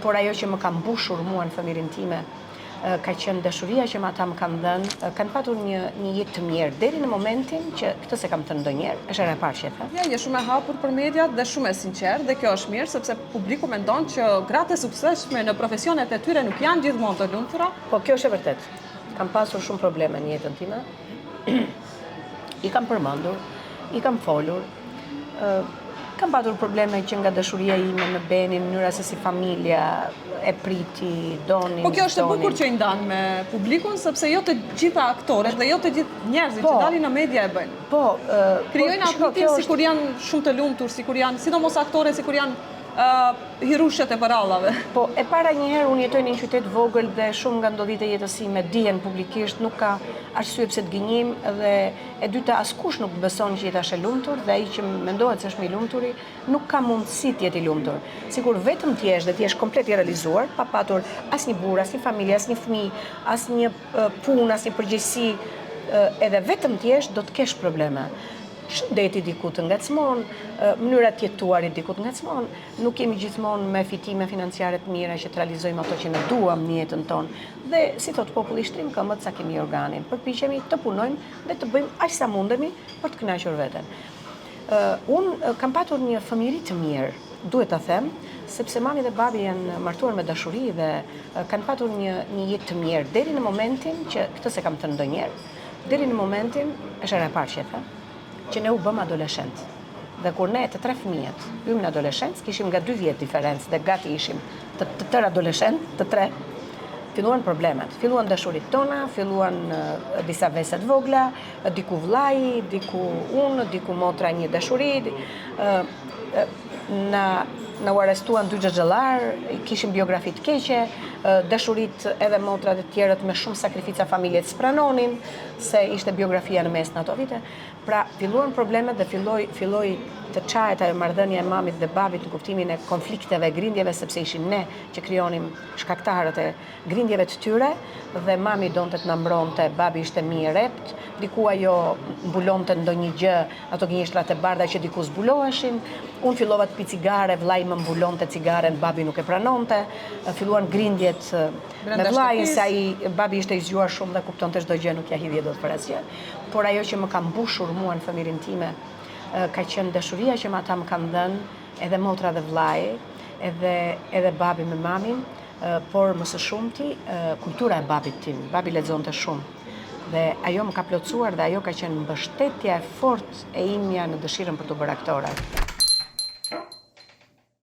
por ajo që më ka mbushur mua në familjen time ka qenë dashuria që ata më kanë dhënë, kanë patur një jetë të mirë deri në momentin që këtë se kam thënë ndonjëherë, është era e parë që e them. Ja, je shumë e hapur për mediat dhe shumë e sinqertë dhe kjo është mirë sepse publiku mendon që gratë e suksesshme në profesionet e tyre nuk janë gjithmonë të lumtura. Po kjo është e vërtet. Kam pasur shumë probleme në jetën time. I kam përmendur, i kam folur. Kam patur probleme që nga dashuria ime në Benin, mënyra se si familja e priti, donin. Po kjo është e bukur që i ndan me publikun, sepse jo të gjitha aktorët dhe jo të gjithë njerëzit që dalin në media e bëjnë. Po, krijojnë atmosferë sikur janë shumë të lumtur, sikur janë, sidomos aktorë, sikur janë hirushet e parallave. Po, e para njëherë unë jetoj në një qytet vogël dhe shumë nga ndodhjet e jetës sime dihen publikisht, nuk ka arsye pse të gënjim dhe e dyta askush nuk beson që jeta është e lumtur dhe ai që mendohet se është më i lumturi nuk ka mundësi të jetë i lumtur. Sikur vetëm ti jesh dhe ti jesh komplet i realizuar, pa patur asnjë burr, asnjë familje, asnjë fëmijë, asnjë punë, asnjë përgjegjësi, edhe vetëm ti jesh do të kesh probleme. Shëndeti diku të ngacmon, mënyra të jetuarit diku të ngacmon, nuk jemi gjithmonë me fitime financiare të mira që të realizojmë ato që ne duam në jetën tonë. Dhe si thot populli shtrim këmbët sa kemi organin. Përpiqemi të punojmë dhe të bëjmë aq sa mundemi për të kënaqur veten. Unë kam patur një fëmijëri të mirë, duhet ta them, sepse mami dhe babi janë martuar me dashuri dhe kanë patur një jetë të mirë deri në momentin që këtë se kam thënë ndonjëherë, deri në momentin është era e parë që e them, që ne u bëm adoleshent. Dhe kur ne të 3 fëmijët hymë në adoleshencë, kishim nga 2 vjet diferencë dhe gati ishim të tërë adoleshent, të 3, filluan problemet. Filluan dashurit tona, filluan disa veset vogla, diku vllai, diku unë, diku motra një dashuri. Na u arrestuan 2 xhaxhallar, kishim biografi të keqe, dashurit edhe motrat e tjerët me shumë sakrifica familjet s'pranonin, se ishte biografia në mes në ato vite. Pra, filluan problemet dhe filloi të çahet ajo marrëdhënia e mamit dhe babit në kuptimin e konflikteve, grindjeve, sepse ishim ne që krijonim shkaktarët e grindjeve të tyre dhe mami donte të na mbronte, babi ishte më i rept, diku ajo mbulonte ndonjë gjë, ato gënjeshtrat e bardha që diku zbuloheshin. Unë fillova të pi cigare, vllai më mbulonte cigaren, babi nuk e pranonte. Filluan grindjet me vllajin, se ai babi ishte i zgjuar shumë dhe kuptonte çdo gjë, nuk ja hidhje dot për asgjë. Por ajo që më ka mbushur mua në familjen time ka qenë dashuria që ata më kanë dhënë, edhe motra dhe vllai, edhe babi me mamin, por më së shumti kultura e babit tim. Babi lexonte shumë. Dhe ajo më ka plotësuar dhe ajo ka qenë mbështetja e fortë e imja në dëshirën për të bërë aktore.